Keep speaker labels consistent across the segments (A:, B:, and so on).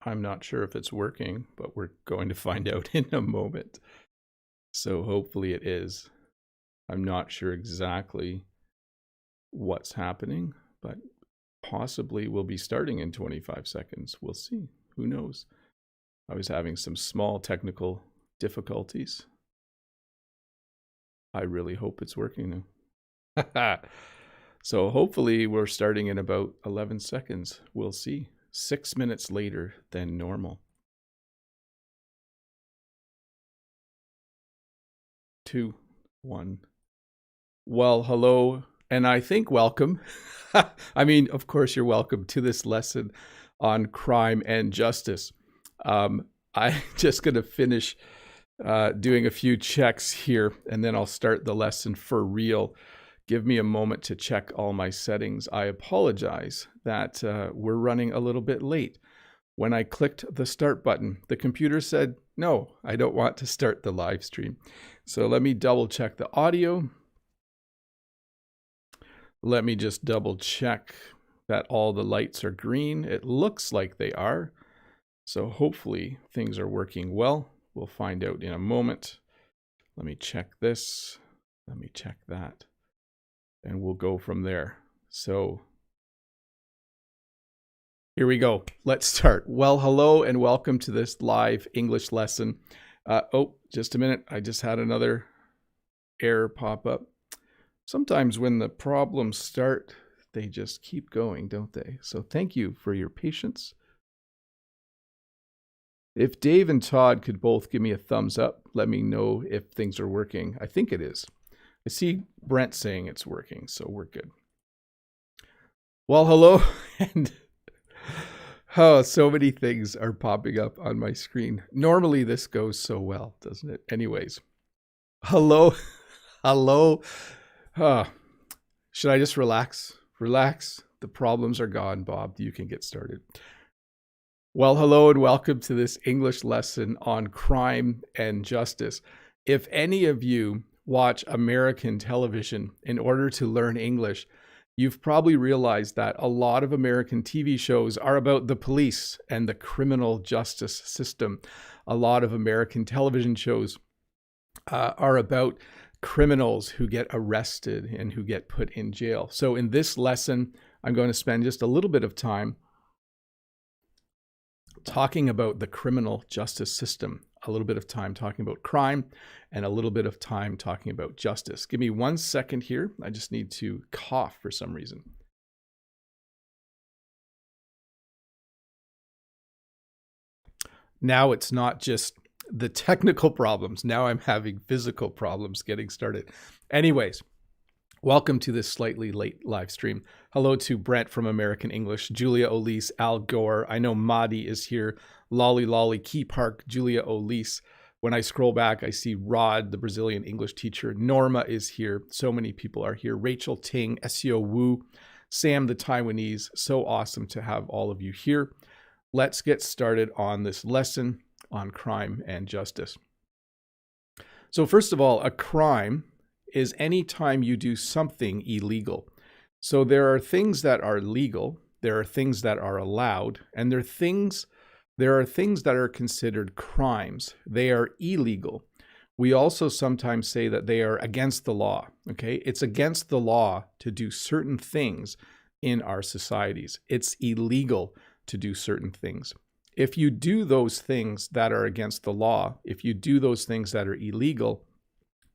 A: I'm not sure if it's working, but we're going to find out in a moment. So hopefully it is. I'm not sure exactly what's happening, but possibly we'll be starting in 25 seconds. We'll see. Who knows? I was having some small technical difficulties. I really hope it's working now. So hopefully we're starting in about 11 seconds. We'll see. 6 minutes later than normal. 2, 1. Well, hello, and I think welcome. I mean, of course, you're welcome to this lesson on crime and justice. I'm just going to finish doing a few checks here, and then I'll start the lesson for real. Give me a moment to check all my settings. I apologize that we're running a little bit late. When I clicked the start button, the computer said, no, I don't want to start the live stream. So let me double check the audio. Let me just double check that all the lights are green. It looks like they are. So hopefully things are working well. We'll find out in a moment. Let me check this. Let me check that. And we'll go from there. So here we go. Let's start. Well, hello and welcome to this live English lesson. Oh, just a minute. I just had another error pop up. Sometimes when the problems start, they just keep going, don't they? So thank you for your patience. If Dave and Todd could both give me a thumbs up, let me know if things are working. I think it is. I see Brent saying it's working, so we're good. Well, hello, and oh, so many things are popping up on my screen. Normally this goes so well, doesn't it? Anyways, hello, hello. Should I just relax? Relax. The problems are gone, Bob. You can get started. Well, hello and welcome to this English lesson on crime and justice. If any of you watch American television in order to learn English, you've probably realized that a lot of American TV shows are about the police and the criminal justice system. A lot of American television shows are about criminals who get arrested and who get put in jail. So in this lesson, I'm going to spend just a little bit of time talking about the criminal justice system, a little bit of time talking about crime, and a little bit of time talking about justice. Give me 1 second here. I just need to cough for some reason. Now it's not just the technical problems. Now I'm having physical problems getting started. Anyways, welcome to this slightly late live stream. Hello to Brent from American English, Julia Olise, Al Gore. I know Madi is here, Lolly, Key Park, Julia Olise. When I scroll back, I see Rod, the Brazilian English teacher. Norma is here. So many people are here. Rachel Ting, Seo Wu, Sam the Taiwanese. So awesome to have all of you here. Let's get started on this lesson on crime and justice. So first of all, a crime is any time you do something illegal. So there are things that are legal, there are things that are allowed, and there are things that are considered crimes. They are illegal. We also sometimes say that they are against the law, okay? It's against the law to do certain things in our societies. It's illegal to do certain things. If you do those things that are against the law, if you do those things that are illegal,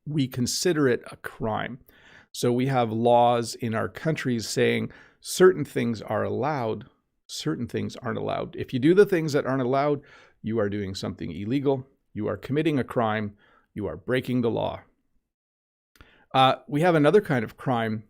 A: we consider it a crime. So we have laws in our countries saying certain things are allowed, certain things aren't allowed. If you do the things that aren't allowed, you are doing something illegal, you are committing a crime, you are breaking the law. We have another kind of crime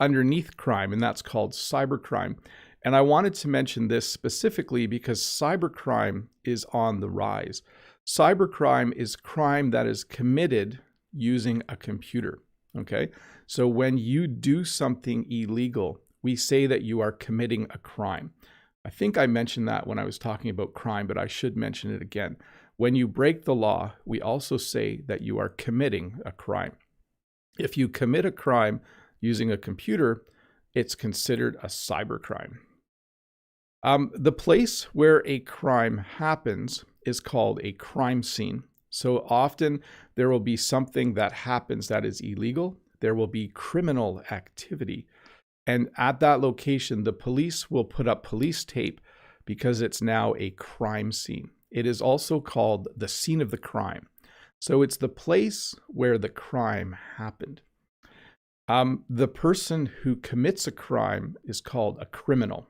A: underneath crime, and that's called cybercrime. And I wanted to mention this specifically because cybercrime is on the rise. Cybercrime is crime that is committed using a computer, okay? So when you do something illegal, we say that you are committing a crime. I think I mentioned that when I was talking about crime, but I should mention it again. When you break the law, we also say that you are committing a crime. If you commit a crime using a computer, it's considered a cybercrime. The place where a crime happens is called a crime scene. So often there will be something that happens that is illegal. There will be criminal activity. And at that location, the police will put up police tape because it's now a crime scene. It is also called the scene of the crime. So it's the place where the crime happened. The person who commits a crime is called a criminal.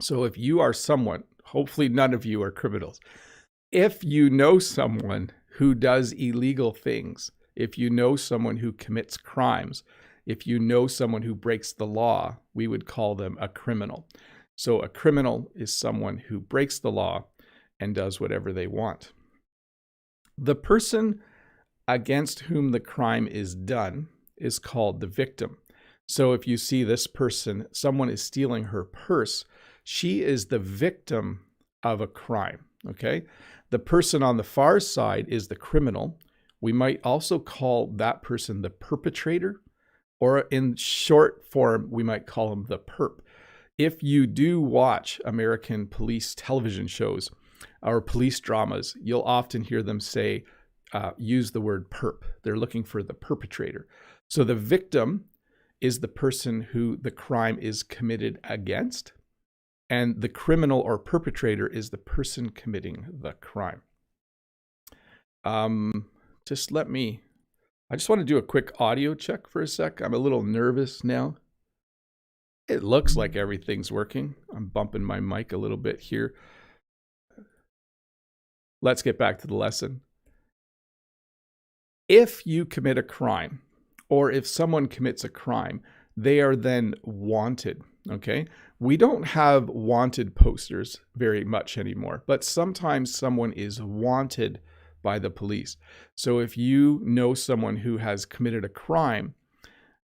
A: So if you are someone, hopefully none of you are criminals. If you know someone who does illegal things, if you know someone who commits crimes, if you know someone who breaks the law, we would call them a criminal. So a criminal is someone who breaks the law and does whatever they want. The person against whom the crime is done is called the victim. So if you see this person, someone is stealing her purse, she is the victim of a crime, okay? The person on the far side is the criminal. We might also call that person the perpetrator, or in short form, we might call him the perp. If you do watch American police television shows or police dramas, you'll often hear them say, use the word perp. They're looking for the perpetrator. So the victim is the person who the crime is committed against, and the criminal or perpetrator is the person committing the crime. I just want to do a quick audio check for a sec. I'm a little nervous now. It looks like everything's working. I'm bumping my mic a little bit here. Let's get back to the lesson. If you commit a crime, or if someone commits a crime, they are then wanted, okay? We don't have wanted posters very much anymore, but sometimes someone is wanted by the police. So if you know someone who has committed a crime,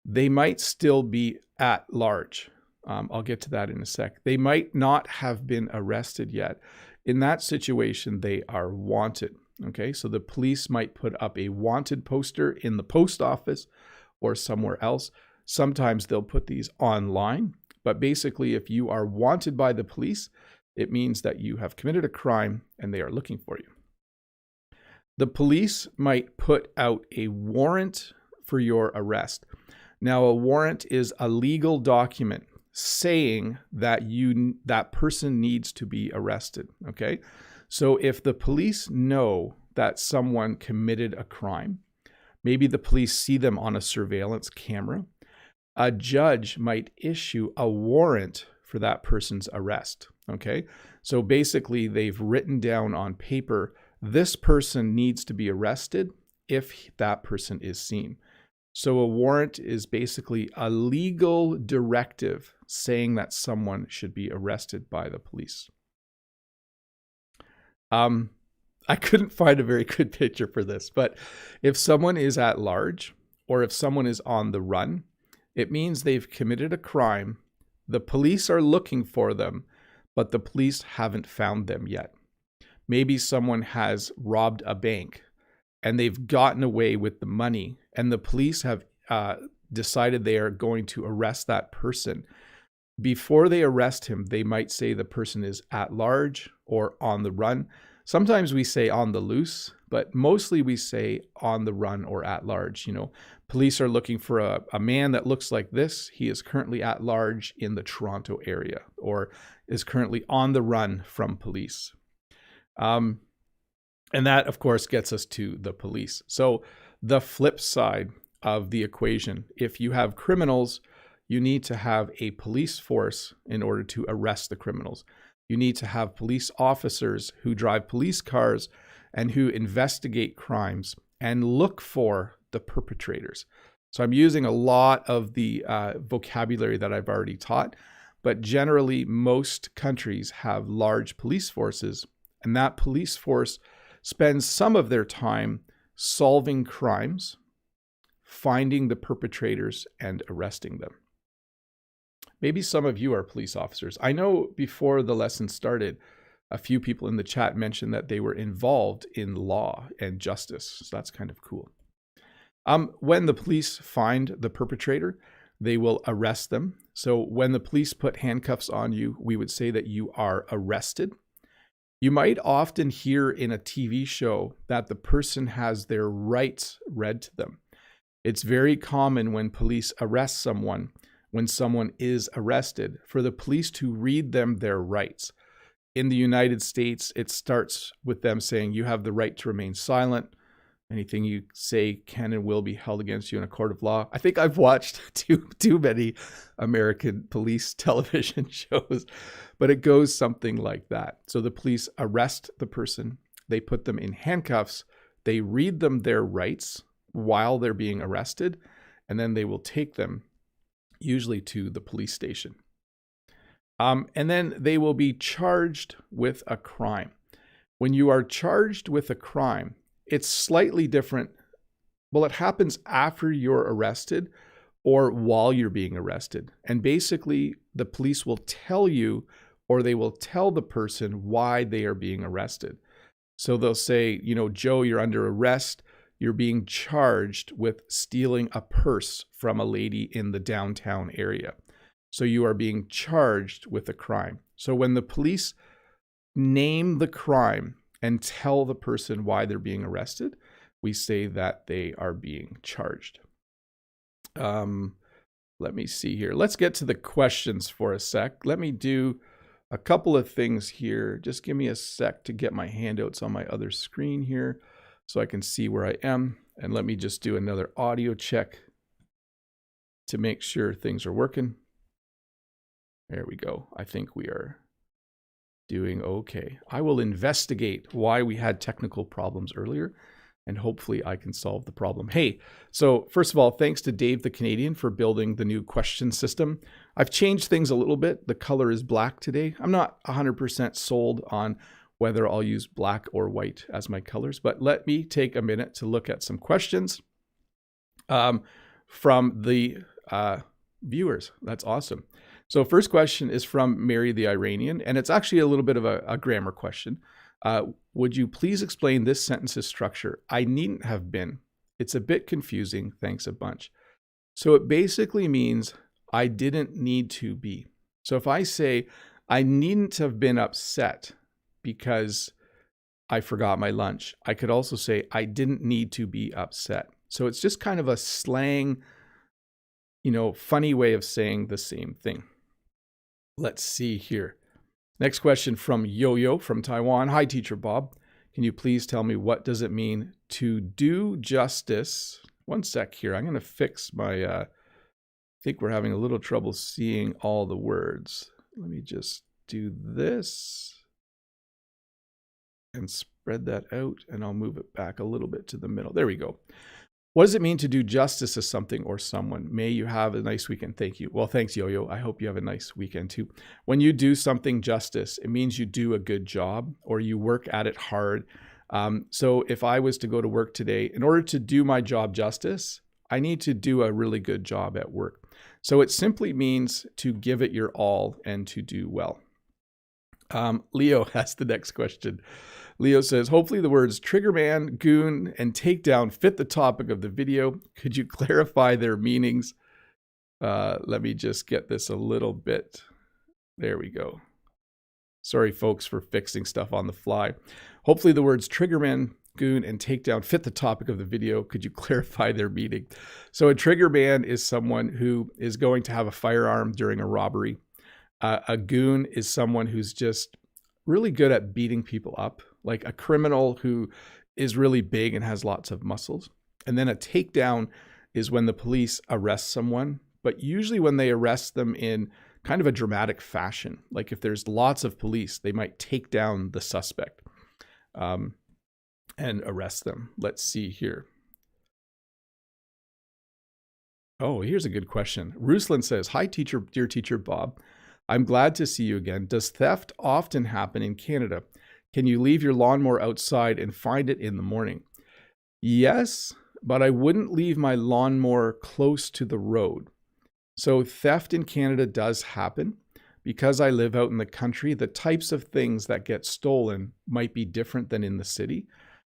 A: they might still be at large. I'll get to that in a sec. They might not have been arrested yet. In that situation, they are wanted. Okay, so the police might put up a wanted poster in the post office or somewhere else. Sometimes they'll put these online, but basically if you are wanted by the police, it means that you have committed a crime and they are looking for you. The police might put out a warrant for your arrest. Now, a warrant is a legal document saying that that person needs to be arrested, okay? So if the police know that someone committed a crime, maybe the police see them on a surveillance camera, a judge might issue a warrant for that person's arrest, okay? So basically they've written down on paper, this person needs to be arrested if that person is seen. So a warrant is basically a legal directive saying that someone should be arrested by the police. I couldn't find a very good picture for this, but if someone is at large or if someone is on the run, it means they've committed a crime. The police are looking for them, but the police haven't found them yet. Maybe someone has robbed a bank and they've gotten away with the money, and the police have decided they are going to arrest that person. Before they arrest him, they might say the person is at large or on the run. Sometimes we say on the loose, but mostly we say on the run or at large. You know, police are looking for a man that looks like this. He is currently at large in the Toronto area or is currently on the run from police. And that, of course, gets us to the police. So the flip side of the equation, if you have criminals, you need to have a police force in order to arrest the criminals. You need to have police officers who drive police cars and who investigate crimes and look for the perpetrators. So I'm using a lot of the vocabulary that I've already taught, but generally most countries have large police forces, and that police force spends some of their time solving crimes, finding the perpetrators, and arresting them. Maybe some of you are police officers. I know before the lesson started, a few people in the chat mentioned that they were involved in law and justice. So that's kind of cool. When the police find the perpetrator, they will arrest them. So when the police put handcuffs on you, we would say that you are arrested. You might often hear in a TV show that the person has their rights read to them. It's very common when police arrest someone, when someone is arrested, for the police to read them their rights. In the United States, it starts with them saying you have the right to remain silent. Anything you say can and will be held against you in a court of law. I think I've watched too many American police television shows, but it goes something like that. So the police arrest the person, they put them in handcuffs, they read them their rights while they're being arrested, and then they will take them usually to the police station. And then they will be charged with a crime. When you are charged with a crime, it's slightly different. Well, it happens after you're arrested or while you're being arrested. And basically, the police will tell you, or they will tell the person why they are being arrested. So they'll say, Joe, you're under arrest. You're being charged with stealing a purse from a lady in the downtown area. So you are being charged with a crime. So when the police name the crime and tell the person why they're being arrested, we say that they are being charged. Let me see here. Let's get to the questions for a sec. Let me do a couple of things here. Just give me a sec to get my handouts on my other screen here so I can see where I am. And let me just do another audio check to make sure things are working. There we go. I think we are doing okay. I will investigate why we had technical problems earlier, and hopefully I can solve the problem. Hey, so first of all, thanks to Dave the Canadian for building the new question system. I've changed things a little bit. The color is black today. I'm not 100% sold on whether I'll use black or white as my colors, but let me take a minute to look at some questions from the viewers. That's awesome. So first question is from Mary the Iranian, and it's actually a little bit of a grammar question. Would you please explain this sentence's structure? I needn't have been. It's a bit confusing. Thanks a bunch. So it basically means I didn't need to be. So if I say I needn't have been upset because I forgot my lunch, I could also say I didn't need to be upset. So it's just kind of a slang, funny way of saying the same thing. Let's see here. Next question from Yo-Yo from Taiwan. Hi, Teacher Bob. Can you please tell me what does it mean to do justice? One sec here. I'm going to fix my, I think we're having a little trouble seeing all the words. Let me just do this and spread that out, and I'll move it back a little bit to the middle. There we go. What does it mean to do justice to something or someone? May you have a nice weekend. Thank you. Well, thanks, Yo-Yo. I hope you have a nice weekend too. When you do something justice, it means you do a good job or you work at it hard. So if I was to go to work today, in order to do my job justice, I need to do a really good job at work. So it simply means to give it your all and to do well. Leo has the next question. Leo says, hopefully the words triggerman, goon, and takedown fit the topic of the video. Could you clarify their meanings? Let me just get this a little bit. There we go. Sorry, folks, for fixing stuff on the fly. Hopefully the words triggerman, goon, and takedown fit the topic of the video. Could you clarify their meaning? So a triggerman is someone who is going to have a firearm during a robbery. A goon is someone who's just really good at beating people up, like a criminal who is really big and has lots of muscles. And then a takedown is when the police arrest someone, but usually when they arrest them in kind of a dramatic fashion. Like if there's lots of police, they might take down the suspect and arrest them. Let's see here. Oh, here's a good question. Ruslan says, hi, dear teacher Bob. I'm glad to see you again. Does theft often happen in Canada? Can you leave your lawnmower outside and find it in the morning? Yes, but I wouldn't leave my lawnmower close to the road. So theft in Canada does happen. Because I live out in the country, the types of things that get stolen might be different than in the city.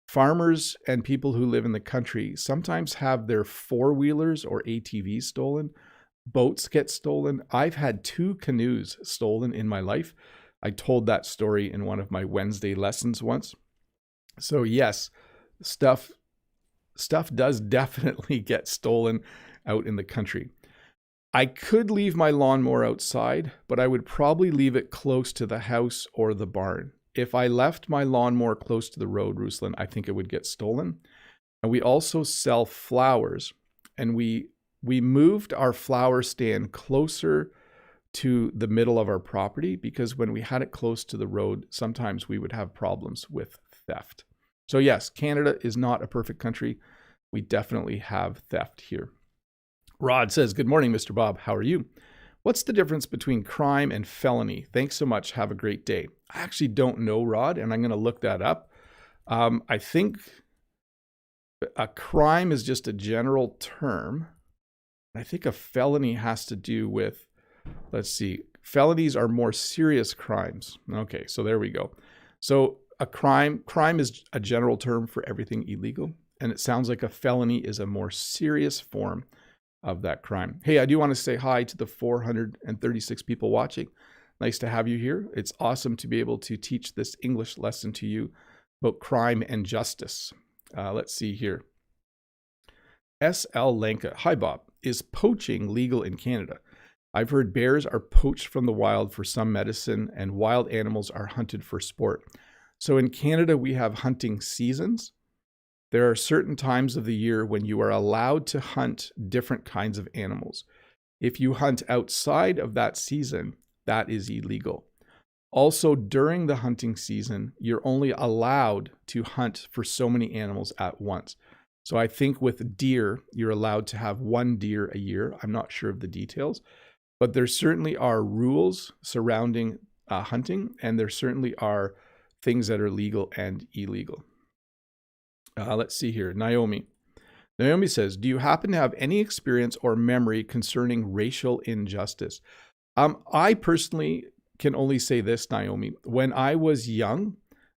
A: Farmers and people who live in the country sometimes have their four-wheelers or ATVs stolen, boats get stolen. I've had 2 canoes stolen in my life. I told that story in one of my Wednesday lessons once. So yes, stuff does definitely get stolen out in the country. I could leave my lawnmower outside, but I would probably leave it close to the house or the barn. If I left my lawnmower close to the road, Ruslan, I think it would get stolen. And we also sell flowers, and we moved our flower stand closer to the middle of our property because when we had it close to the road, sometimes we would have problems with theft. So yes, Canada is not a perfect country. We definitely have theft here. Rod says, good morning, Mr. Bob. How are you? What's the difference between crime and felony? Thanks so much. Have a great day. I actually don't know, Rod, and I'm going to look that up. I think a crime is just a general term. I think a felony has to do with, let's see, felonies are more serious crimes. Okay, so there we go. So a crime is a general term for everything illegal. And it sounds like a felony is a more serious form of that crime. Hey, I do want to say hi to the 436 people watching. Nice to have you here. It's awesome to be able to teach this English lesson to you about crime and justice. Let's see here. S.L. Lanka. Hi, Bob. Is poaching legal in Canada? I've heard bears are poached from the wild for some medicine and wild animals are hunted for sport. So in Canada, we have hunting seasons. There are certain times of the year when you are allowed to hunt different kinds of animals. If you hunt outside of that season, that is illegal. Also, during the hunting season, you're only allowed to hunt for so many animals at once. So I think with deer, you're allowed to have 1 deer a year. I'm not sure of the details, but there certainly are rules surrounding hunting, and there certainly are things that are legal and illegal. Let's see here. Naomi. Naomi says, do you happen to have any experience or memory concerning racial injustice? I personally can only say this, Naomi. When I was young,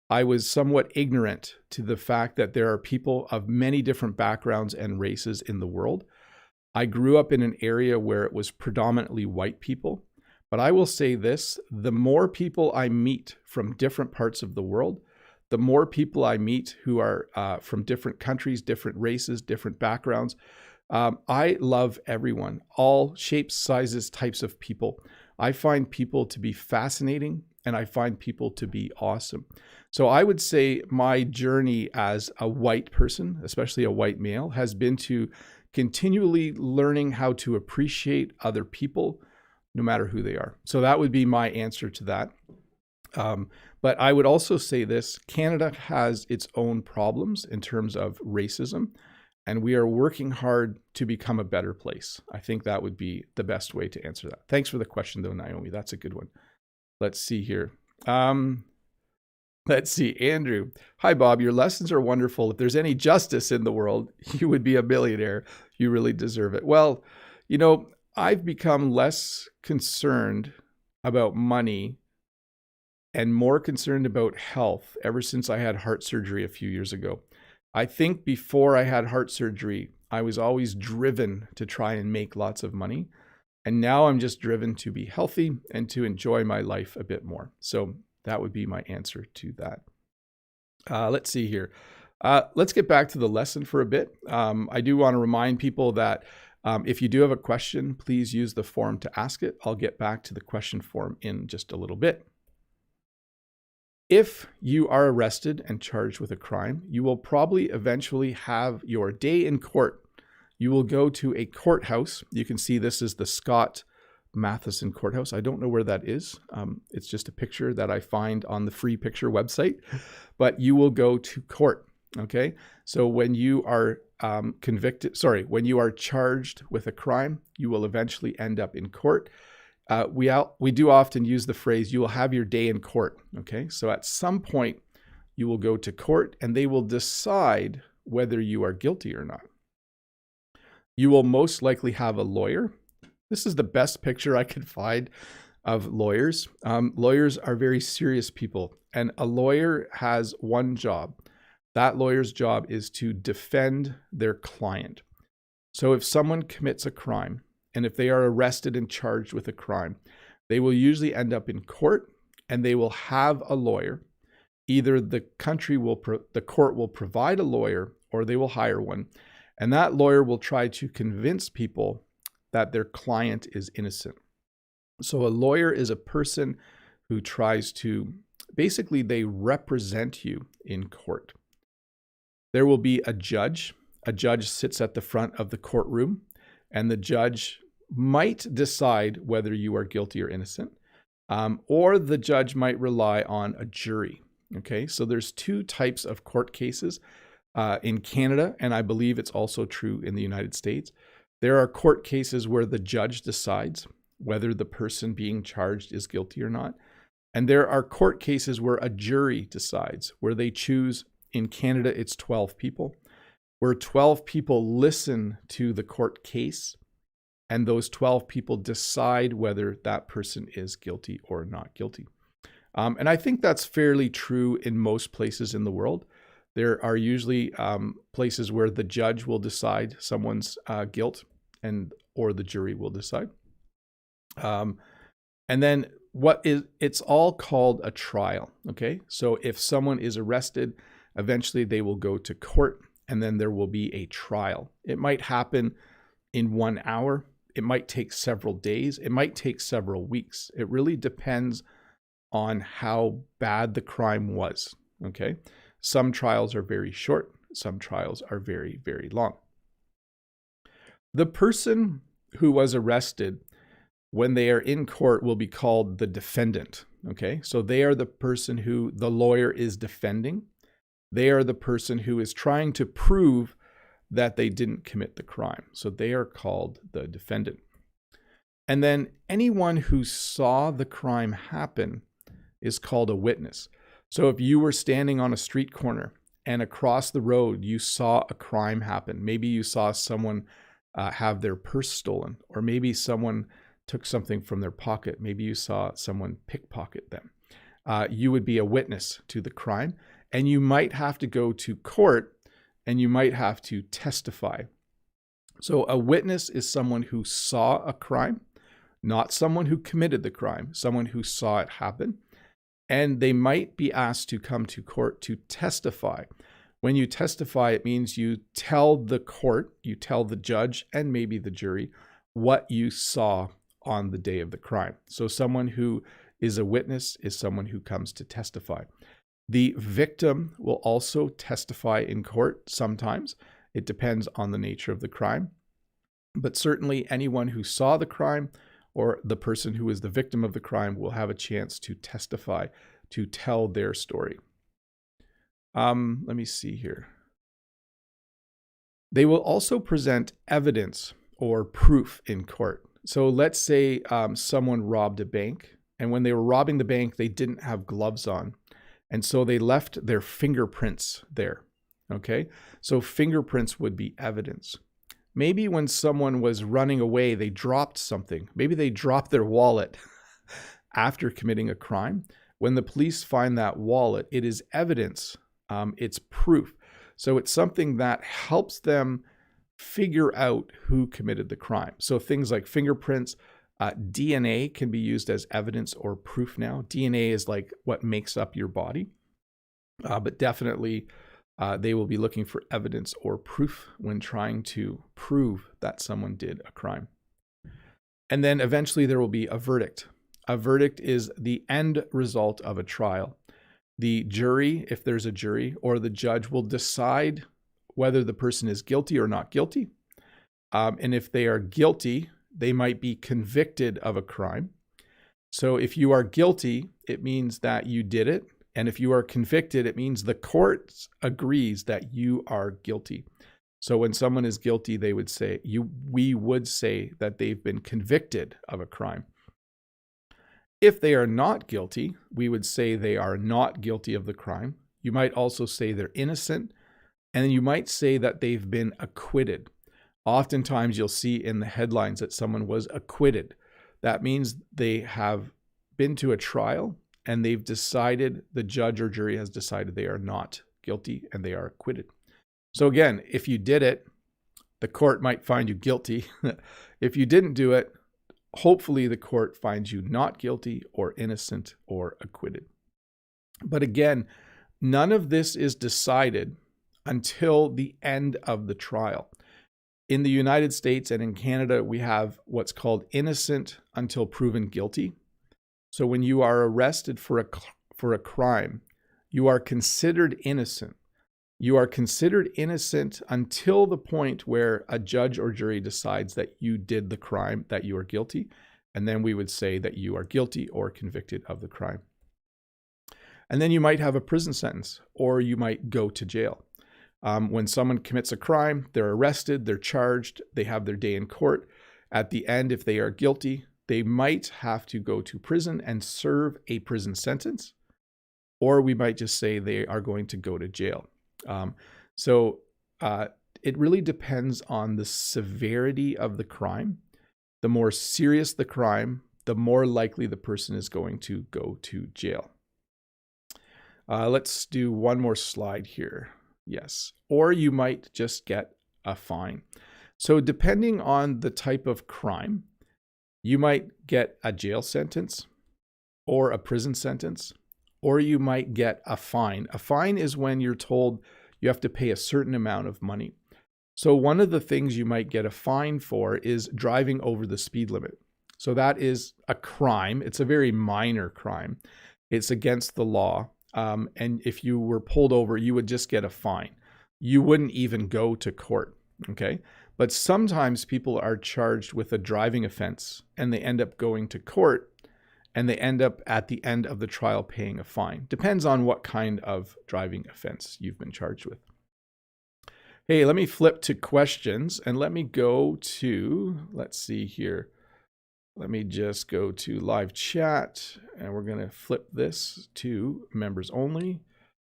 A: I was somewhat ignorant to the fact that there are people of many different backgrounds and races in the world. I grew up in an area where it was predominantly white people. But I will say this, the more people I meet from different parts of the world, the more people I meet who are from different countries, different races, different backgrounds. I love everyone, all shapes, sizes, types of people. I find people to be fascinating and I find people to be awesome. So I would say my journey as a white person, especially a white male, has been to continually learning how to appreciate other people, no matter who they are. So that would be my answer to that. But I would also say this, Canada has its own problems in terms of racism, and we are working hard to become a better place. I think that would be the best way to answer that. Thanks for the question though, Naomi. That's a good one. Let's see here. Let's see, Andrew. Hi, Bob. Your lessons are wonderful. If there's any justice in the world, you would be a millionaire. You really deserve it. Well, you know, I've become less concerned about money and more concerned about health ever since I had heart surgery a few years ago. I think before I had heart surgery, I was always driven to try and make lots of money. And now I'm just driven to be healthy and to enjoy my life a bit more. So that would be my answer to that. Let's see here. Let's get back to the lesson for a bit. I do want to remind people that if you do have a question, please use the form to ask it. I'll get back to the question form in just a little bit. If you are arrested and charged with a crime, you will probably eventually have your day in court. You will go to a courthouse. You can see this is the Scott Matheson Courthouse. I don't know where that is. It's just a picture that I find on the free picture website, but you will go to court. Okay. So when you are when you are charged with a crime, you will eventually end up in court. We do often use the phrase, you will have your day in court. Okay. So at some point you will go to court and they will decide whether you are guilty or not. You will most likely have a lawyer. This is the best picture I could find of lawyers. Lawyers are very serious people, and a lawyer has one job. That lawyer's job is to defend their client. So if someone commits a crime and if they are arrested and charged with a crime, they will usually end up in court, and they will have a lawyer. Either the court will provide a lawyer, or they will hire one, and that lawyer will try to convince people that their client is innocent. So a lawyer is a person who tries to, basically they represent you in court. There will be a judge. A judge sits at the front of the courtroom, and the judge might decide whether you are guilty or innocent, or the judge might rely on a jury. Okay, so there's two types of court cases in Canada, and I believe it's also true in the United States. There are court cases where the judge decides whether the person being charged is guilty or not. And there are court cases where a jury decides, where they choose, in Canada, it's 12 people, where 12 people listen to the court case, and those 12 people decide whether that person is guilty or not guilty. And I think that's fairly true in most places in the world. There are usually places where the judge will decide someone's guilt, or the jury will decide. And then it's all called a trial. Okay, so if someone is arrested, eventually they will go to court, and then there will be a trial. It might happen in 1 hour. It might take several days. It might take several weeks. It really depends on how bad the crime was. Okay, some trials are very short. Some trials are very, very long. The person who was arrested, when they are in court, will be called the defendant. Okay, so they are the person who the lawyer is defending. They are the person who is trying to prove that they didn't commit the crime. So they are called the defendant. And then anyone who saw the crime happen is called a witness. So if you were standing on a street corner and across the road you saw a crime happen, maybe you saw someone have their purse stolen, or maybe someone took something from their pocket, maybe you saw someone pickpocket them, you would be a witness to the crime, and you might have to go to court, and you might have to testify. So a witness is someone who saw a crime, not someone who committed the crime, someone who saw it happen. And they might be asked to come to court to testify. When you testify, it means you tell the court, you tell the judge, and maybe the jury, what you saw on the day of the crime. So someone who is a witness is someone who comes to testify. The victim will also testify in court sometimes. It depends on the nature of the crime. But certainly anyone who saw the crime, or the person who is the victim of the crime, will have a chance to testify, to tell their story. Let me see here. They will also present evidence or proof in court. So let's say someone robbed a bank, and when they were robbing the bank, they didn't have gloves on. And so they left their fingerprints there. Okay, so fingerprints would be evidence. Maybe when someone was running away, they dropped something. Maybe they dropped their wallet after committing a crime. When the police find that wallet, it is evidence. It's proof. So it's something that helps them figure out who committed the crime. So things like fingerprints, DNA can be used as evidence or proof now. DNA is like what makes up your body. But definitely they will be looking for evidence or proof when trying to prove that someone did a crime. And then eventually there will be a verdict. A verdict is the end result of a trial. The jury, if there's a jury, or the judge will decide whether the person is guilty or not guilty. And if they are guilty, they might be convicted of a crime. So if you are guilty, it means that you did it. And if you are convicted, it means the court agrees that you are guilty. So when someone is guilty, we would say that they've been convicted of a crime. If they are not guilty, we would say they are not guilty of the crime. You might also say they're innocent, and you might say that they've been acquitted. Oftentimes you'll see in the headlines that someone was acquitted. That means they have been to a trial and they've decided, the judge or jury has decided they are not guilty and they are acquitted. So again, if you did it, The court might find you guilty. If you didn't do it, hopefully the court finds you not guilty or innocent or acquitted. But again, none of this is decided until the end of the trial. In the United States and in Canada, we have what's called innocent until proven guilty. So when you are arrested for a crime, you are considered innocent. You are considered innocent until the point where a judge or jury decides that you did the crime, that you are guilty, and then we would say that you are guilty or convicted of the crime. And then you might have a prison sentence, or you might go to jail. When someone commits a crime, they're arrested, they're charged, they have their day in court. At the end, if they are guilty, they might have to go to prison and serve a prison sentence, or we might just say they are going to go to jail. It really depends on the severity of the crime. The more serious the crime, the more likely the person is going to go to jail. Let's do one more slide here. Yes. Or you might just get a fine. So depending on the type of crime, you might get a jail sentence or a prison sentence, or you might get a fine. A fine is when you're told you have to pay a certain amount of money. So one of the things you might get a fine for is driving over the speed limit. So that is a crime. It's a very minor crime. It's against the law. And if you were pulled over, you would just get a fine. You wouldn't even go to court, okay? But sometimes people are charged with a driving offense and they end up going to court and they end up at the end of the trial paying a fine. Depends on what kind of driving offense you've been charged with. Hey, let me flip to questions and let me go to, let's see here. Let me just go to live chat and we're going to flip this to members only.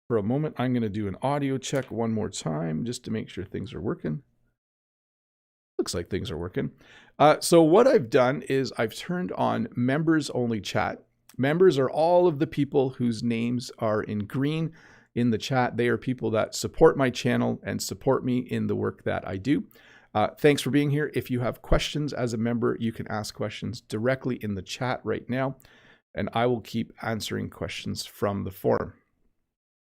A: For a moment, I'm going to do an audio check one more time just to make sure things are working. Looks like things are working. So what I've done is I've turned on members only chat. Members are all of the people whose names are in green in the chat. They are people that support my channel and support me in the work that I do. Thanks for being here. If you have questions as a member, you can ask questions directly in the chat right now, and I will keep answering questions from the forum.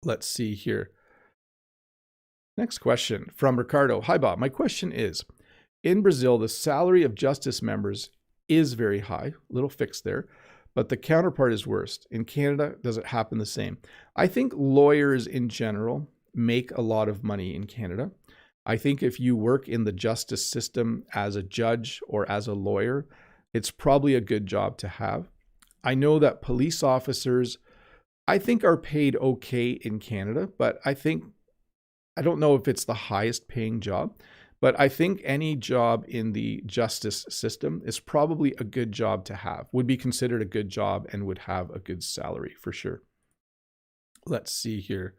A: Let's see here. Next question from Ricardo. Hi, Bob. My question is, in Brazil, the salary of justice members is very high, little fix there, but the counterpart is worse. In Canada, does it happen the same? I think lawyers in general make a lot of money in Canada. I think if you work in the justice system as a judge or as a lawyer, it's probably a good job to have. I know that police officers, I think, are paid okay in Canada, but I don't know if it's the highest paying job, but I think any job in the justice system is probably a good job to have, would be considered a good job and would have a good salary for sure. Let's see here.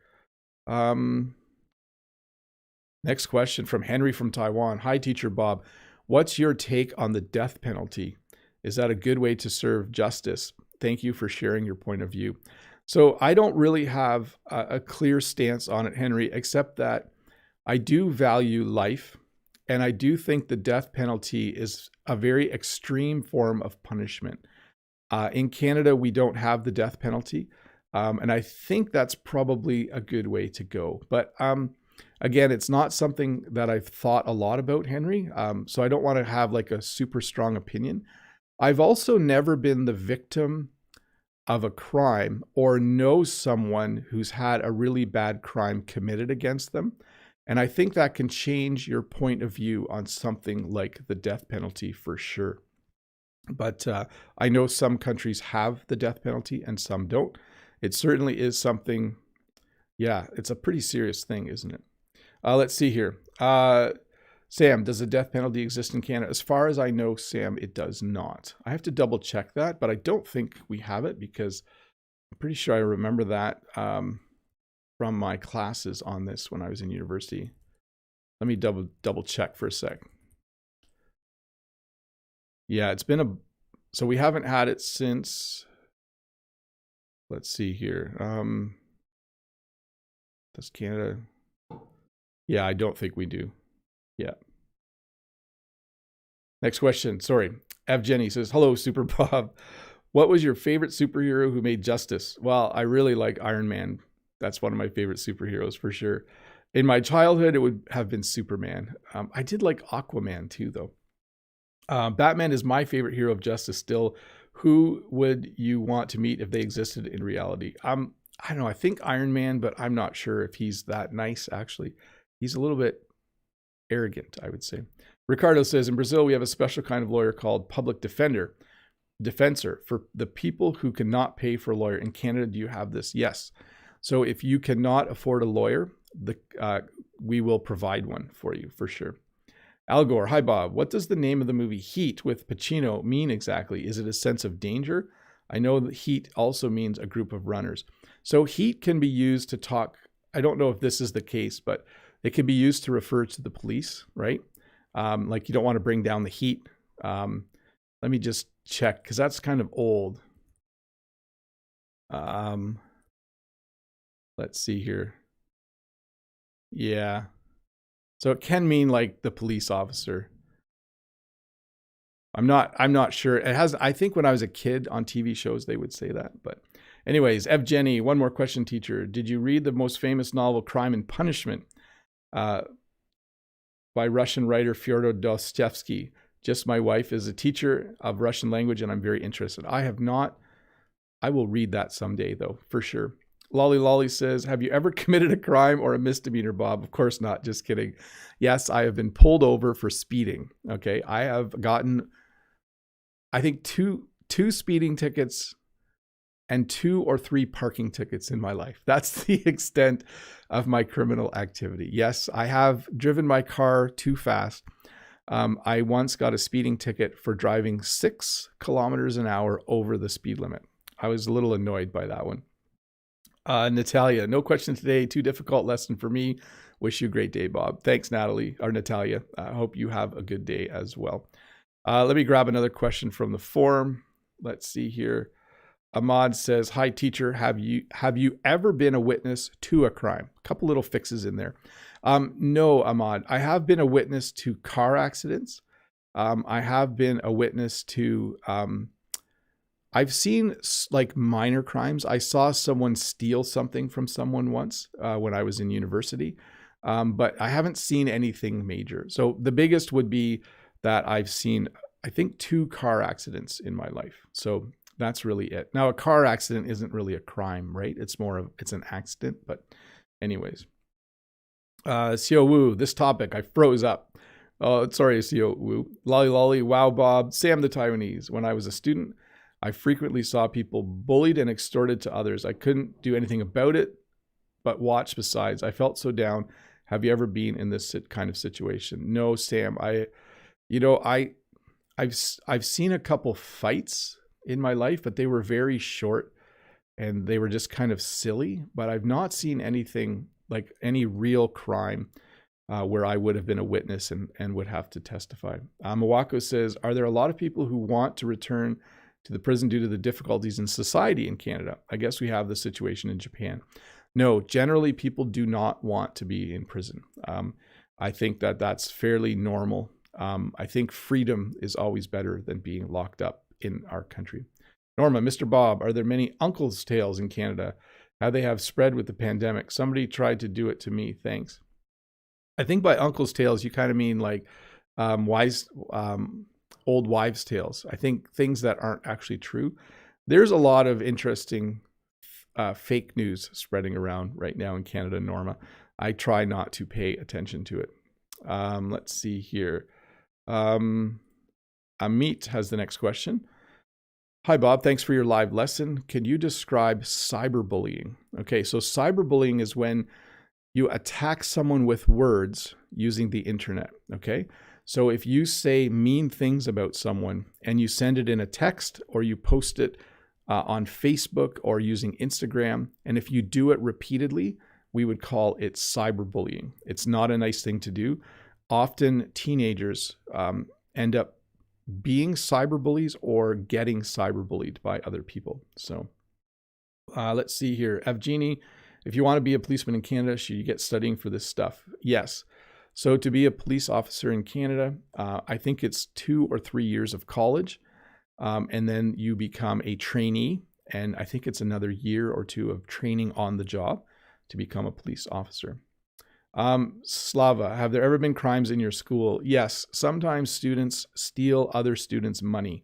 A: Next question from Henry from Taiwan. Hi, Teacher Bob. What's your take on the death penalty? Is that a good way to serve justice? Thank you for sharing your point of view. So I don't really have a clear stance on it, Henry, except that I do value life. And I do think the death penalty is a very extreme form of punishment. In Canada, we don't have the death penalty. And I think that's probably a good way to go. But again, it's not something that I've thought a lot about, Henry. So I don't want to have like a super strong opinion. I've also never been the victim of a crime or know someone who's had a really bad crime committed against them. And I think that can change your point of view on something like the death penalty for sure. But I know some countries have the death penalty and some don't. It certainly is something, yeah, it's a pretty serious thing, isn't it? Let's see here. Sam, does the death penalty exist in Canada? As far as I know, Sam, it does not. I have to double check that, but I don't think we have it because I'm pretty sure I remember that from my classes on this when I was in university. Let me double check for a sec. Yeah, it's been so we haven't had it since, let's see here. Does Canada? Yeah, I don't think we do. Yeah. Next question. Sorry. Evgeny says, hello, Super Bob. What was your favorite superhero who made justice? Well, I really like Iron Man. That's one of my favorite superheroes for sure. In my childhood, it would have been Superman. I did like Aquaman too, though. Batman is my favorite hero of justice still. Who would you want to meet if they existed in reality? I don't know. I think Iron Man, but I'm not sure if he's that nice, actually. He's a little bit arrogant, I would say. Ricardo says, in Brazil, we have a special kind of lawyer called public defensor for the people who cannot pay for a lawyer. In Canada, do you have this? Yes. So if you cannot afford a lawyer, we will provide one for you for sure. Al Gore, hi Bob. What does the name of the movie Heat with Pacino mean exactly? Is it a sense of danger? I know that heat also means a group of runners. So heat can be used to talk. I don't know if this is the case, but it can be used to refer to the police, right? Like you don't want to bring down the heat. Let me just check because that's kind of old. Let's see here. Yeah. So it can mean like the police officer. I'm not sure. It has, I think when I was a kid on TV shows, they would say that. But anyways, Evgeny, one more question, teacher. Did you read the most famous novel, Crime and Punishment, by Russian writer Fyodor Dostoevsky? Just my wife is a teacher of Russian language and I'm very interested. I have not. I will read that someday though, for sure. Lolly Lolly says, have you ever committed a crime or a misdemeanor, Bob? Of course not. Just kidding. Yes, I have been pulled over for speeding. Okay. I have gotten, I think two speeding tickets and 2 or 3 parking tickets in my life. That's the extent of my criminal activity. Yes, I have driven my car too fast. I once got a speeding ticket for driving 6 kilometers an hour over the speed limit. I was a little annoyed by that one. Natalia, no question today. Too difficult lesson for me. Wish you a great day, Bob. Thanks, Natalie or Natalia. I hope you have a good day as well. Let me grab another question from the forum. Let's see here. Ahmad says, hi, teacher. Have you ever been a witness to a crime? A couple little fixes in there. No, Ahmad. I have been a witness to car accidents. I have been a witness to... I've seen like minor crimes. I saw someone steal something from someone once when I was in university, but I haven't seen anything major. So the biggest would be that I've seen, I think, 2 car accidents in my life. So that's really it. Now, a car accident isn't really a crime, right? It's an accident. But anyways, Seo Wu, this topic, I froze up. Oh, sorry, Seo Wu. Lolly Lolly, wow, Bob, Sam the Taiwanese. When I was a student, I frequently saw people bullied and extorted to others. I couldn't do anything about it, but watch besides. I felt so down. Have you ever been in this kind of situation? No, Sam. I've seen a couple fights in my life, but they were very short and they were just kind of silly. But I've not seen anything like any real crime where I would have been a witness and would have to testify. Mawako says, are there a lot of people who want to return to the prison due to the difficulties in society in Canada? I guess we have the situation in Japan. No, generally people do not want to be in prison. I think that that's fairly normal. I think freedom is always better than being locked up in our country. Norma, Mr. Bob, are there many uncle's tales in Canada? How they have spread with the pandemic? Somebody tried to do it to me. Thanks. I think by uncle's tales, you kind of mean like old wives' tales. I think things that aren't actually true. There's a lot of interesting fake news spreading around right now in Canada, Norma. I try not to pay attention to it. Let's see here. Amit has the next question. Hi, Bob. Thanks for your live lesson. Can you describe cyberbullying? Okay, so cyberbullying is when you attack someone with words using the internet, okay? So if you say mean things about someone and you send it in a text or you post it on Facebook or using Instagram, and if you do it repeatedly, we would call it cyberbullying. It's not a nice thing to do. Often teenagers end up being cyberbullies or getting cyberbullied by other people. So let's see here. Evgeny, if you want to be a policeman in Canada, should you get studying for this stuff? Yes. So to be a police officer in Canada, I think it's 2 or 3 years of college, and then you become a trainee, and I think it's another year or 2 of training on the job to become a police officer. Slava, have there ever been crimes in your school? Yes, sometimes students steal other students' money.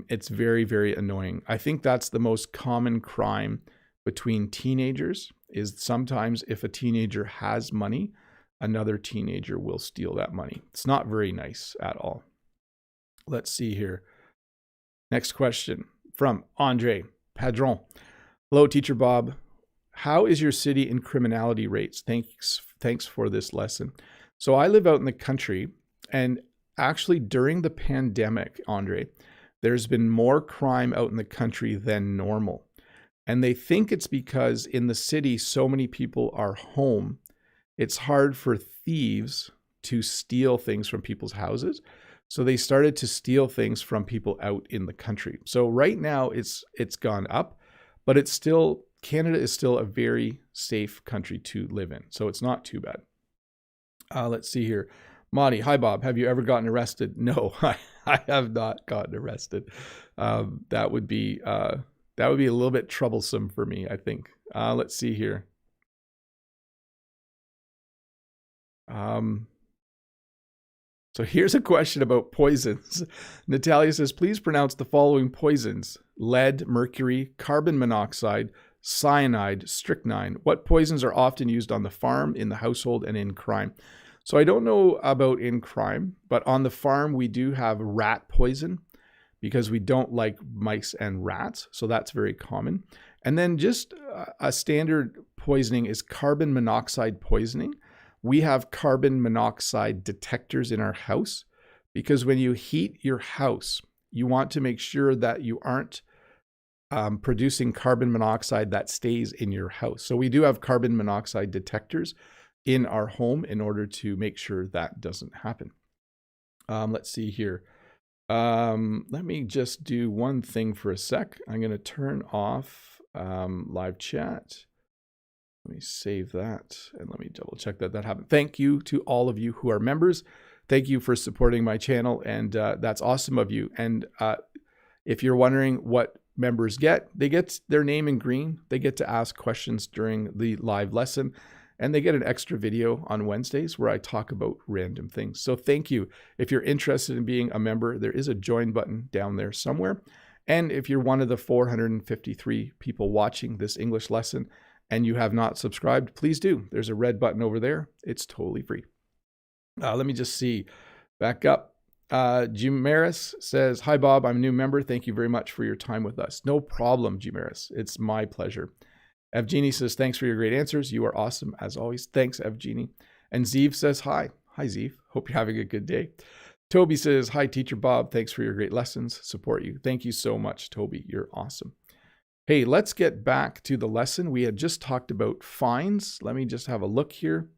A: It's very, very annoying. I think that's the most common crime between teenagers, is sometimes if a teenager has money, another teenager will steal that money. It's not very nice at all. Let's see here. Next question from Andre Padron. Hello, Teacher Bob. How is your city in criminality rates? Thanks for this lesson. So I live out in the country, and actually during the pandemic, Andre, there's been more crime out in the country than normal. And they think it's because in the city, so many people are home. It's hard for thieves to steal things from people's houses. So they started to steal things from people out in the country. So right now it's gone up, but it's still, Canada is still a very safe country to live in. So it's not too bad. Let's see here. Monty, hi Bob, have you ever gotten arrested? No, I have not gotten arrested. That would be a little bit troublesome for me, I think. Let's see here. So here's a question about poisons. Natalia says, please pronounce the following poisons: lead, mercury, carbon monoxide, cyanide, strychnine. What poisons are often used on the farm, in the household, and in crime? So I don't know about in crime, but on the farm we do have rat poison because we don't like mice and rats. So that's very common. And then just a standard poisoning is carbon monoxide poisoning. We have carbon monoxide detectors in our house because when you heat your house, you want to make sure that you aren't producing carbon monoxide that stays in your house. So we do have carbon monoxide detectors in our home in order to make sure that doesn't happen. Let's see here. Let me just do one thing for a sec. I'm going to turn off live chat. Let me save that and let me double check that happened. Thank you to all of you who are members. Thank you for supporting my channel, and that's awesome of you. And if you're wondering what members get, they get their name in green. They get to ask questions during the live lesson, and they get an extra video on Wednesdays where I talk about random things. So thank you. If you're interested in being a member, there is a join button down there somewhere. And if you're one of the 453 people watching this English lesson and you have not subscribed, please do. There's a red button over there. It's totally free. Let me just see. Back up. Jimaris says, hi, Bob. I'm a new member. Thank you very much for your time with us. No problem, Jimaris. It's my pleasure. Evgeny says, thanks for your great answers. You are awesome as always. Thanks, Evgeny. And Zeev says, hi. Hi, Zeev. Hope you're having a good day. Toby says, hi, Teacher Bob. Thanks for your great lessons. Support you. Thank you so much, Toby. You're awesome. Hey, let's get back to the lesson. We had just talked about fines. Let me just have a look here.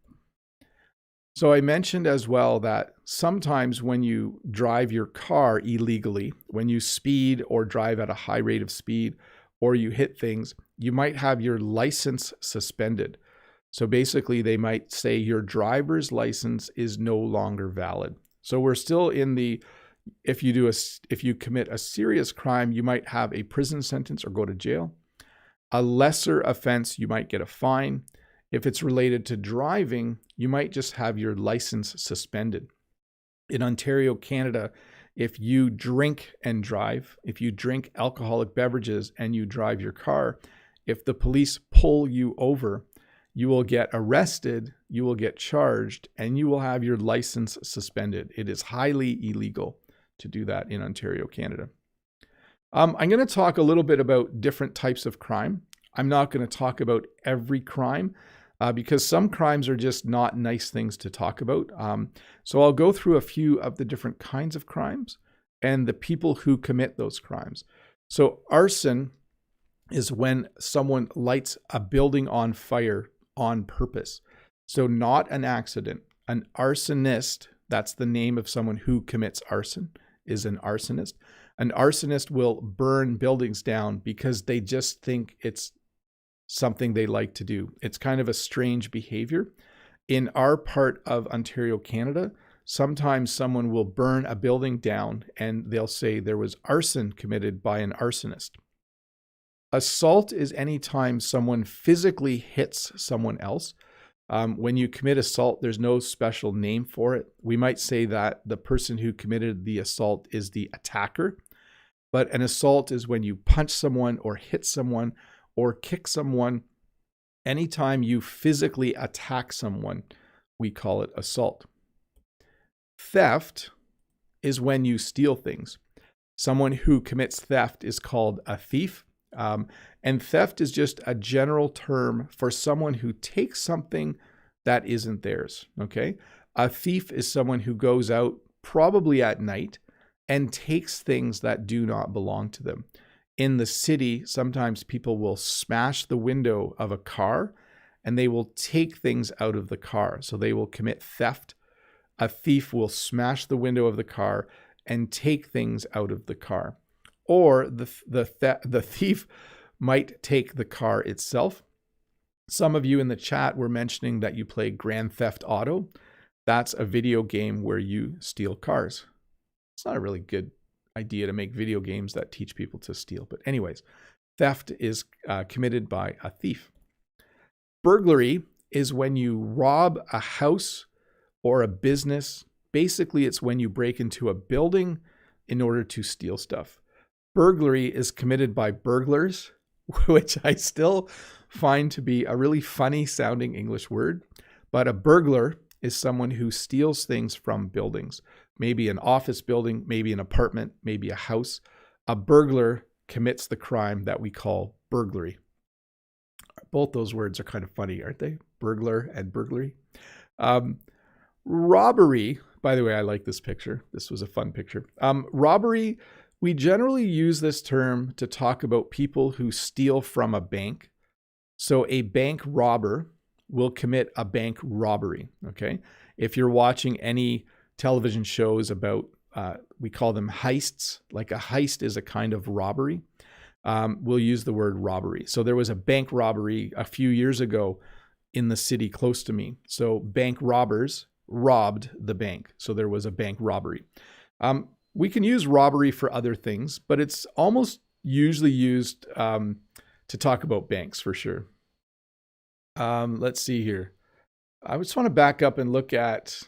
A: So I mentioned as well that sometimes when you drive your car illegally, when you speed or drive at a high rate of speed, or you hit things, you might have your license suspended. So basically they might say your driver's license is no longer valid. So we're still in the, if you commit a serious crime, you might have a prison sentence or go to jail. A lesser offense, you might get a fine. If it's related to driving, you might just have your license suspended. In Ontario, Canada, if you drink and drive, if you drink alcoholic beverages and you drive your car, if the police pull you over, you will get arrested, you will get charged, and you will have your license suspended. It is highly illegal to do that in Ontario, Canada. I'm going to talk a little bit about different types of crime. I'm not going to talk about every crime because some crimes are just not nice things to talk about. So I'll go through a few of the different kinds of crimes and the people who commit those crimes. So arson is when someone lights a building on fire on purpose. So not an accident. An arsonist, that's the name of someone who commits arson, is an arsonist. An arsonist will burn buildings down because they just think it's something they like to do. It's kind of a strange behavior. In our part of Ontario, Canada, sometimes someone will burn a building down and they'll say there was arson committed by an arsonist. Assault is any time someone physically hits someone else. When you commit assault, there's no special name for it. We might say that the person who committed the assault is the attacker, but an assault is when you punch someone or hit someone or kick someone. Anytime you physically attack someone, we call it assault. Theft is when you steal things. Someone who commits theft is called a thief. And theft is just a general term for someone who takes something that isn't theirs, okay? A thief is someone who goes out probably at night and takes things that do not belong to them. In the city, sometimes people will smash the window of a car and they will take things out of the car. So they will commit theft. A thief will smash the window of the car and take things out of the car. Or the thief might take the car itself. Some of you in the chat were mentioning that you play Grand Theft Auto. That's a video game where you steal cars. It's not a really good idea to make video games that teach people to steal. But anyways, theft is committed by a thief. Burglary is when you rob a house or a business. Basically, it's when you break into a building in order to steal stuff. Burglary is committed by burglars, which I still find to be a really funny sounding English word. But a burglar is someone who steals things from buildings, maybe an office building, maybe an apartment, maybe a house. A burglar commits the crime that we call burglary. Both those words are kind of funny, aren't they? Burglar and burglary. Robbery, by the way, I like this picture. This was a fun picture. Robbery, we generally use this term to talk about people who steal from a bank. So a bank robber will commit a bank robbery, okay? If you're watching any television shows about, we call them heists, like a heist is a kind of robbery, we'll use the word robbery. So there was a bank robbery a few years ago in the city close to me. So bank robbers robbed the bank. So there was a bank robbery. We can use robbery for other things, but it's almost usually used to talk about banks for sure. Let's see here. I just want to back up and look at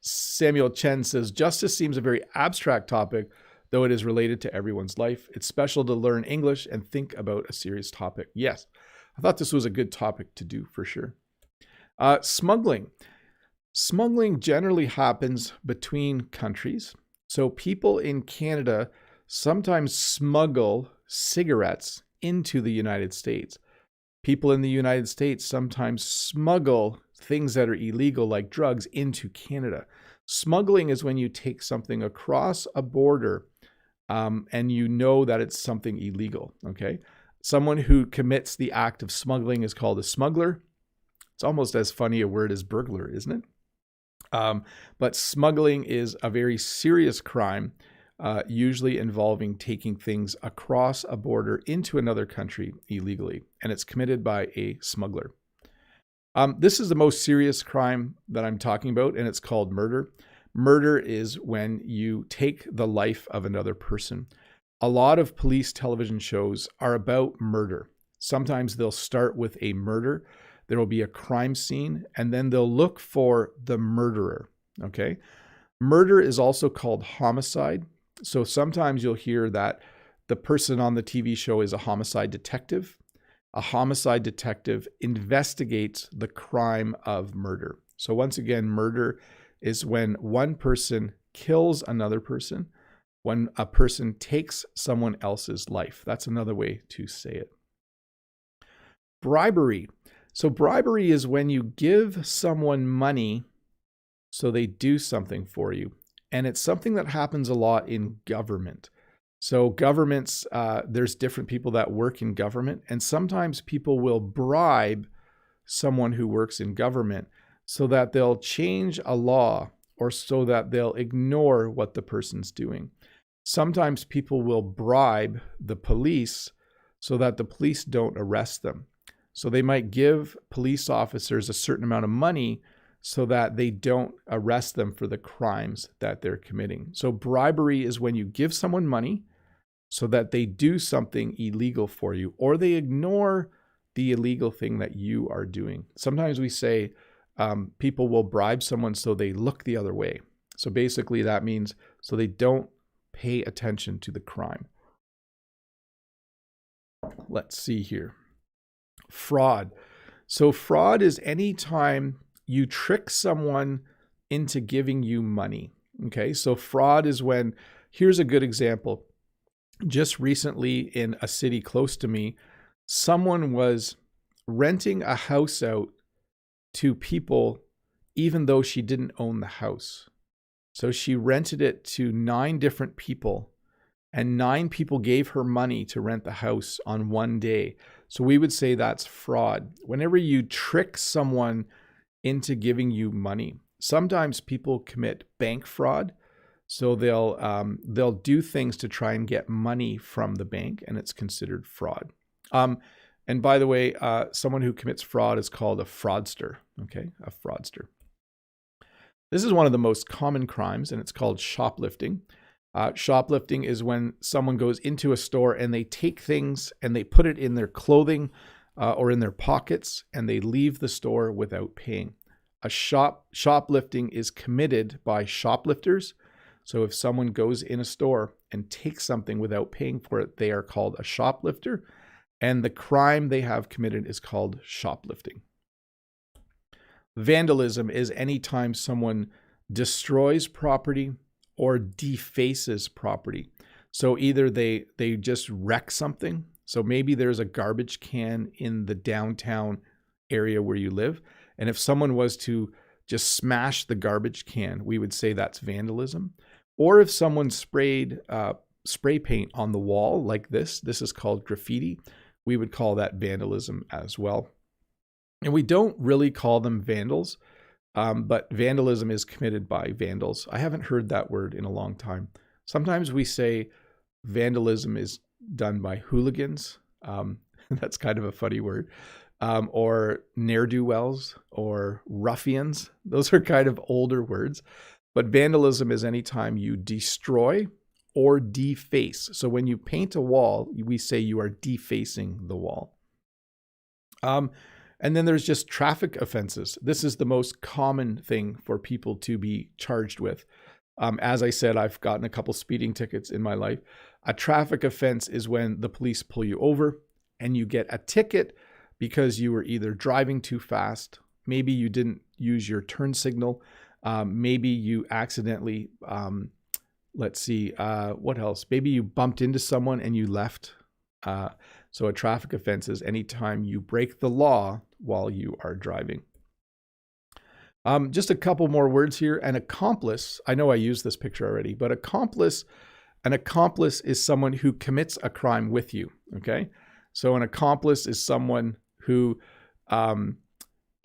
A: Samuel Chen says, justice seems a very abstract topic, though it is related to everyone's life. It's special to learn English and think about a serious topic. Yes, I thought this was a good topic to do for sure. Smuggling. Smuggling generally happens between countries. So people in Canada sometimes smuggle cigarettes into the United States. People in the United States sometimes smuggle things that are illegal, like drugs, into Canada. Smuggling is when you take something across a border and you know that it's something illegal, okay? Someone who commits the act of smuggling is called a smuggler. It's almost as funny a word as burglar, isn't it? But smuggling is a very serious crime, usually involving taking things across a border into another country illegally, and it's committed by a smuggler. This is the most serious crime that I'm talking about, and it's called murder. Murder is when you take the life of another person. A lot of police television shows are about murder. Sometimes they'll start with a murder. There will be a crime scene, and then they'll look for the murderer, okay? Murder is also called homicide. So sometimes you'll hear that the person on the TV show is a homicide detective. A homicide detective investigates the crime of murder. So once again, murder is when one person kills another person, when a person takes someone else's life. That's another way to say it. Bribery. So bribery is when you give someone money so they do something for you. And it's something that happens a lot in government. So governments, there's different people that work in government, and sometimes people will bribe someone who works in government so that they'll change a law or so that they'll ignore what the person's doing. Sometimes people will bribe the police so that the police don't arrest them. So they might give police officers a certain amount of money so that they don't arrest them for the crimes that they're committing. So bribery is when you give someone money so that they do something illegal for you, or they ignore the illegal thing that you are doing. Sometimes we say people will bribe someone so they look the other way. So basically that means so they don't pay attention to the crime. Let's see here. Fraud. So fraud is any time you trick someone into giving you money. Okay, so fraud is when, here's a good example. Just recently in a city close to me, someone was renting a house out to people even though she didn't own the house. So she rented it to 9 different people, and 9 people gave her money to rent the house on one day. So we would say that's fraud. Whenever you trick someone into giving you money, sometimes people commit bank fraud. So they'll do things to try and get money from the bank, and it's considered fraud. And by the way, someone who commits fraud is called a fraudster. Okay, a fraudster. This is one of the most common crimes, and it's called shoplifting. Shoplifting is when someone goes into a store and they take things and they put it in their clothing or in their pockets, and they leave the store without paying. Shoplifting is committed by shoplifters. So if someone goes in a store and takes something without paying for it, they are called a shoplifter. And the crime they have committed is called shoplifting. Vandalism is any time someone destroys property or defaces property. So either they just wreck something. So maybe there's a garbage can in the downtown area where you live. And if someone was to just smash the garbage can, we would say that's vandalism. Or if someone sprayed spray paint on the wall like this is called graffiti, we would call that vandalism as well. And we don't really call them vandals, but vandalism is committed by vandals. I haven't heard that word in a long time. Sometimes we say vandalism is done by hooligans. That's kind of a funny word. Or ne'er-do-wells or ruffians. Those are kind of older words. But vandalism is any time you destroy or deface. So when you paint a wall, we say you are defacing the wall. And then there's just traffic offenses. This is the most common thing for people to be charged with. As I said, I've gotten a couple speeding tickets in my life. A traffic offense is when the police pull you over and you get a ticket because you were either driving too fast, maybe you didn't use your turn signal, maybe you accidentally, what else? Maybe you bumped into someone and you left. So a traffic offense is anytime you break the law while you are driving. Just a couple more words here. An accomplice, I know I used this picture already, but an accomplice is someone who commits a crime with you, okay? So an accomplice is someone who,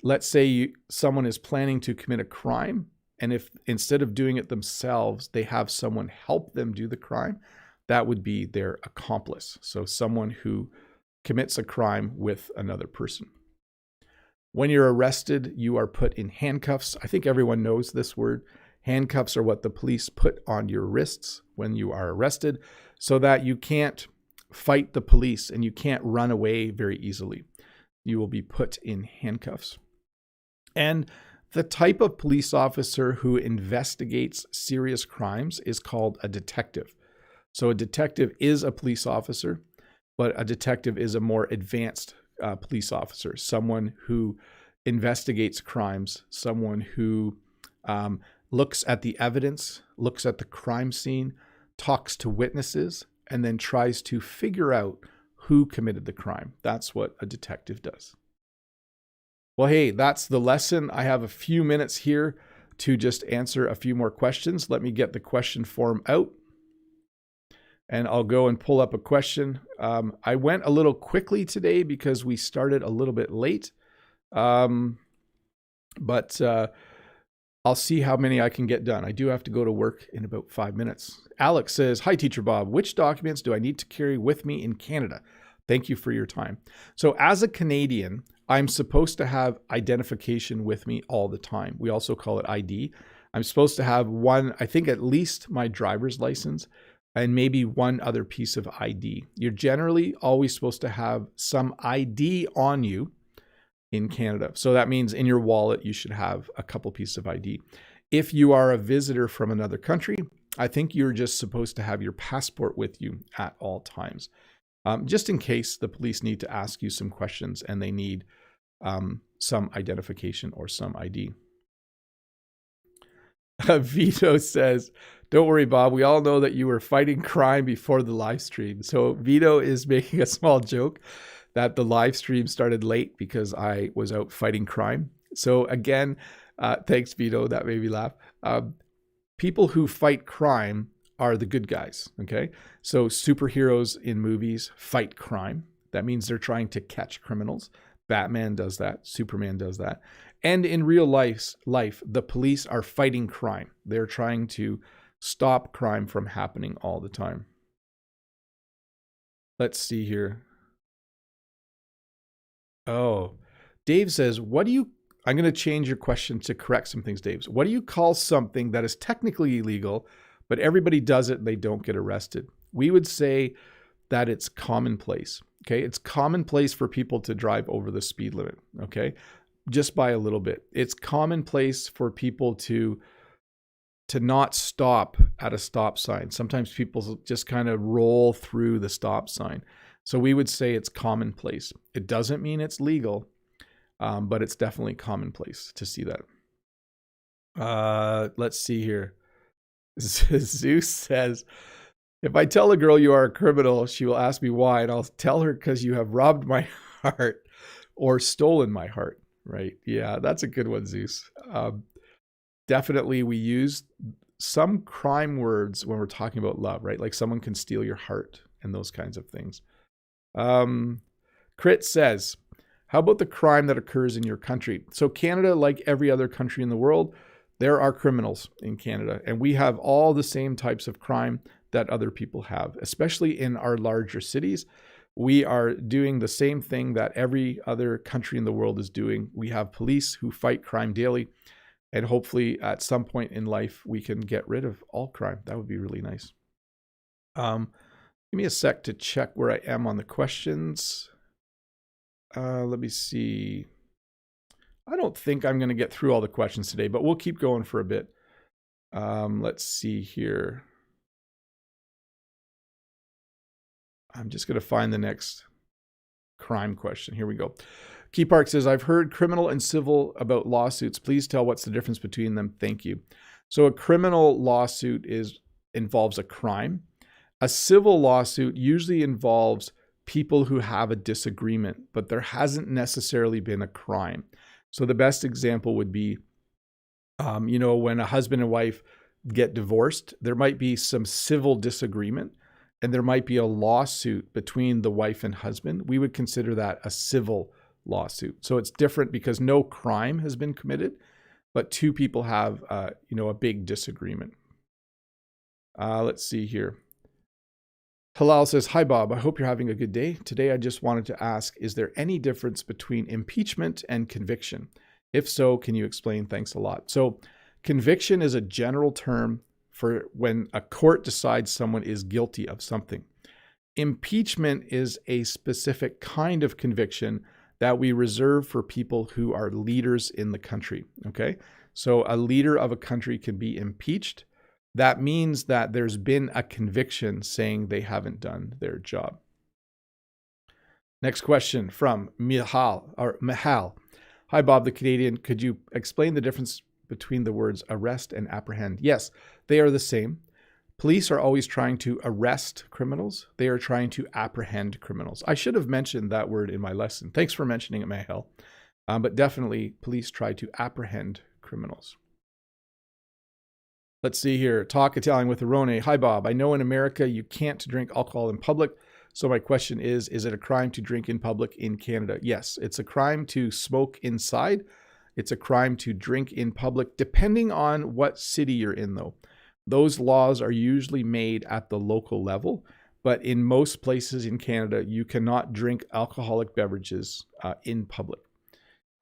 A: let's say someone is planning to commit a crime, and if instead of doing it themselves, they have someone help them do the crime, that would be their accomplice. So someone who commits a crime with another person. When you're arrested, you are put in handcuffs. I think everyone knows this word. Handcuffs are what the police put on your wrists when you are arrested so that you can't fight the police and you can't run away very easily. You will be put in handcuffs. And the type of police officer who investigates serious crimes is called a detective. So a detective is a police officer, but a detective is a more advanced police officer, someone who investigates crimes, someone who looks at the evidence, looks at the crime scene, talks to witnesses, and then tries to figure out who committed the crime. That's what a detective does. Well, hey, that's the lesson. I have a few minutes here to just answer a few more questions. Let me get the question form out, and I'll go and pull up a question. I went a little quickly today because we started a little bit late, but I'll see how many I can get done. I do have to go to work in about 5 minutes. Alex says, "Hi, Teacher Bob. Which documents do I need to carry with me in Canada? Thank you for your time." So as a Canadian, I'm supposed to have identification with me all the time. We also call it ID. I'm supposed to have one, I think at least my driver's license and maybe one other piece of ID. You're generally always supposed to have some ID on you in Canada. So that means in your wallet, you should have a couple pieces of ID. If you are a visitor from another country, I think you're just supposed to have your passport with you at all times, just in case the police need to ask you some questions and they need some identification or some ID. Vito says, don't worry, Bob. We all know that you were fighting crime before the live stream. So Vito is making a small joke that the live stream started late because I was out fighting crime. So again, thanks, Vito. That made me laugh. People who fight crime are the good guys, okay? So superheroes in movies fight crime. That means they're trying to catch criminals. Batman does that. Superman does that. And in real life, the police are fighting crime. They're trying to stop crime from happening all the time. Let's see here. Oh, Dave says, I'm going to change your question to correct some things, Dave. What do you call something that is technically illegal, but everybody does it and they don't get arrested? We would say that it's commonplace. Okay. It's commonplace for people to drive over the speed limit. Okay. Just by a little bit. It's commonplace for people to not stop at a stop sign. Sometimes people just kind of roll through the stop sign. So we would say it's commonplace. It doesn't mean it's legal, but it's definitely commonplace to see that. Let's see here. Zeus says, if I tell a girl you are a criminal, she will ask me why, and I'll tell her because you have robbed my heart or stolen my heart. Right. Yeah, that's a good one, Zeus. Definitely we use some crime words when we're talking about love, right? Like someone can steal your heart and those kinds of things. Crit says, how about the crime that occurs in your country? So Canada, like every other country in the world, there are criminals in Canada, and we have all the same types of crime that other people have, especially in our larger cities. We are doing the same thing that every other country in the world is doing. We have police who fight crime daily, and hopefully at some point in life, we can get rid of all crime. That would be really nice. Give me a sec to check where I am on the questions. Let me see. I don't think I'm going to get through all the questions today, but we'll keep going for a bit. Let's see here. I'm just going to find the next crime question. Here we go. Key Park says, I've heard criminal and civil about lawsuits. Please tell what's the difference between them. Thank you. So a criminal lawsuit involves a crime. A civil lawsuit usually involves people who have a disagreement, but there hasn't necessarily been a crime. So the best example would be, when a husband and wife get divorced, there might be some civil disagreement, and there might be a lawsuit between the wife and husband. We would consider that a civil lawsuit. So it's different because no crime has been committed, but two people have, a big disagreement. Let's see here. Halal says, hi, Bob. I hope you're having a good day. Today, I just wanted to ask, is there any difference between impeachment and conviction? If so, can you explain? Thanks a lot. So conviction is a general term for when a court decides someone is guilty of something. Impeachment is a specific kind of conviction that we reserve for people who are leaders in the country. Okay. So a leader of a country can be impeached. That means that there's been a conviction saying they haven't done their job. Next question from Mihal. Hi, Bob the Canadian. Could you explain the difference between the words arrest and apprehend? Yes, they are the same. Police are always trying to arrest criminals. They are trying to apprehend criminals. I should have mentioned that word in my lesson. Thanks for mentioning it, Mihal. But definitely, police try to apprehend criminals. Let's see here. Talk Italian with Arone. Hi, Bob. I know in America you can't drink alcohol in public. So my question is it a crime to drink in public in Canada? Yes, it's a crime to smoke inside. It's a crime to drink in public, depending on what city you're in, though. Those laws are usually made at the local level. But in most places in Canada, you cannot drink alcoholic beverages in public.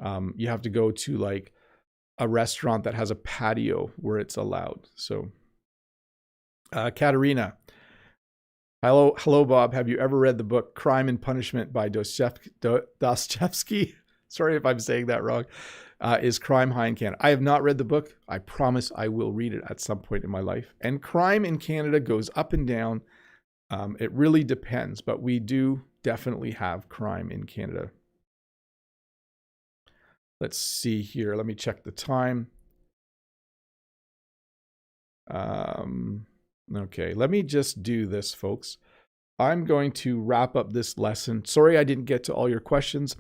A: You have to go to like a restaurant that has a patio where it's allowed. So, Katerina, hello, Bob. Have you ever read the book Crime and Punishment by Dostoevsky? Sorry if I'm saying that wrong. Is crime high in Canada? I have not read the book. I promise I will read it at some point in my life. And crime in Canada goes up and down. It really depends, but we do definitely have crime in Canada. Let's see here. Let me check the time. Okay, let me just do this, folks. I'm going to wrap up this lesson. Sorry I didn't get to all your questions.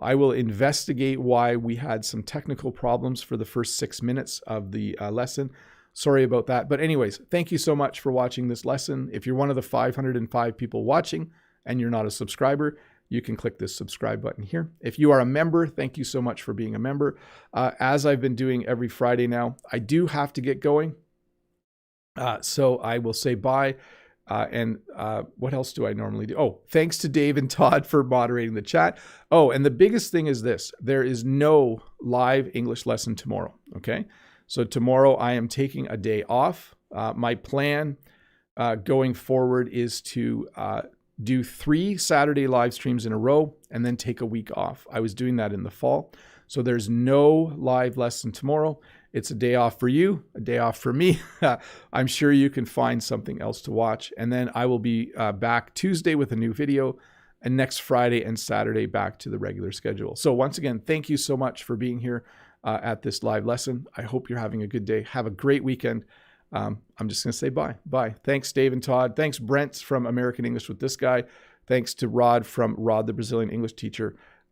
A: I will investigate why we had some technical problems for the first 6 minutes of the lesson. Sorry about that. But anyways, thank you so much for watching this lesson. If you're one of the 505 people watching and you're not a subscriber, you can click this subscribe button here. If you are a member, thank you so much for being a member. As I've been doing every Friday now, I do have to get going. So I will say bye. What else do I normally do? Oh, thanks to Dave and Todd for moderating the chat. Oh, and the biggest thing is this. There is no live English lesson tomorrow, okay? So tomorrow I am taking a day off. My plan going forward is to do 3 Saturday live streams in a row and then take a week off. I was doing that in the fall. So there's no live lesson tomorrow. It's a day off for you, a day off for me. I'm sure you can find something else to watch. And then I will be back Tuesday with a new video, and next Friday and Saturday back to the regular schedule. So once again, thank you so much for being here at this live lesson. I hope you're having a good day. Have a great weekend. I'm just going to say bye. Bye. Thanks, Dave and Todd. Thanks, Brent from American English with This Guy. Thanks to Rod from Rod, the Brazilian English Teacher.